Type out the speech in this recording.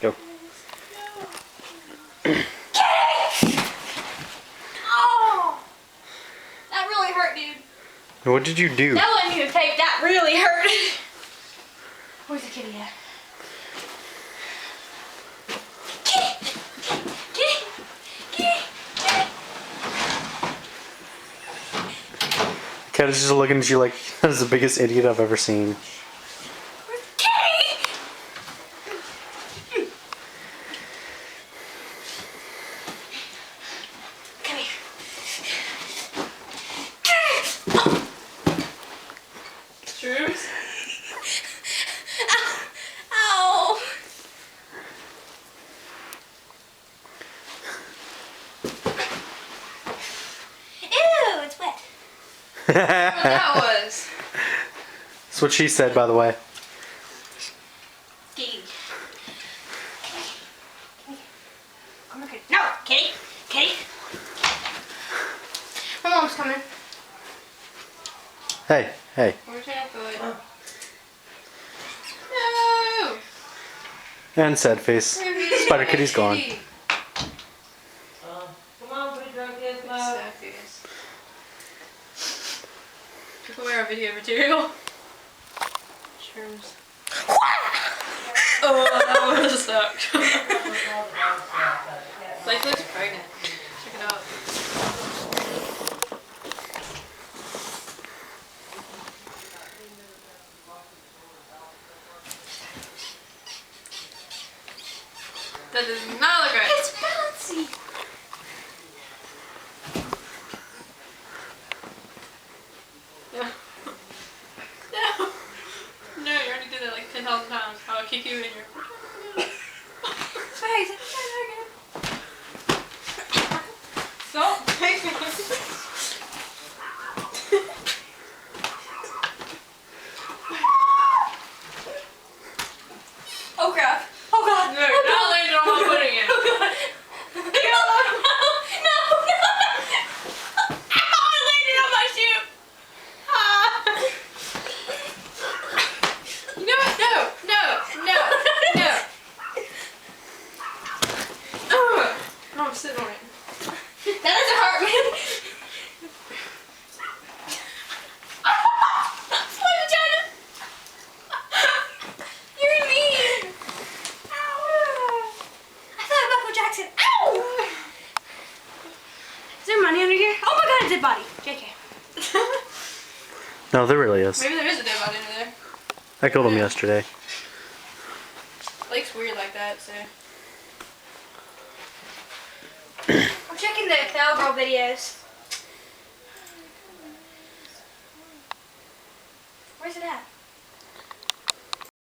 Go. Oh! That really hurt, dude. What did you do? That wasn't even tape. That really hurt. Where's the kitty at? Kitty! Kitty! Kitty! Cat is just looking at you like that's the biggest idiot I've ever seen. Where's the kitty? Come here. Shrooms? Ow! Ew, it's wet. That was. That's what she said, by the way. Kitty. Come here, kitty. No, kitty. Kitty. My mom's coming. Hey, hey. Where's that going? No! And sad face. Spider Kitty's gone. Come on, put your drug test now. Sad face. Took away our video material. Shrooms. Oh, that would have sucked. Blake looks pregnant. Check it out. That does not look right. It's bouncy. No. No. No, you already did that like 10,000 times. I'll kick you in your. Sorry, again. Don't take me. Oh crap. Oh god. No, you're not laying it on my pudding yet. Oh god. No, no, no. Ow, I landed on my shoe. Ah. You know what? No. Ugh. No, I'm sitting on it. That doesn't hurt me. My vagina. You're mean. Ow. I thought Michael Jackson. Ow. Is there money under here? Oh my god, a dead body. JK. No, there really is. Maybe there is a dead body under there. I killed him yesterday. Lake's weird like that, so. I'm checking the cowgirl videos. Where's it at?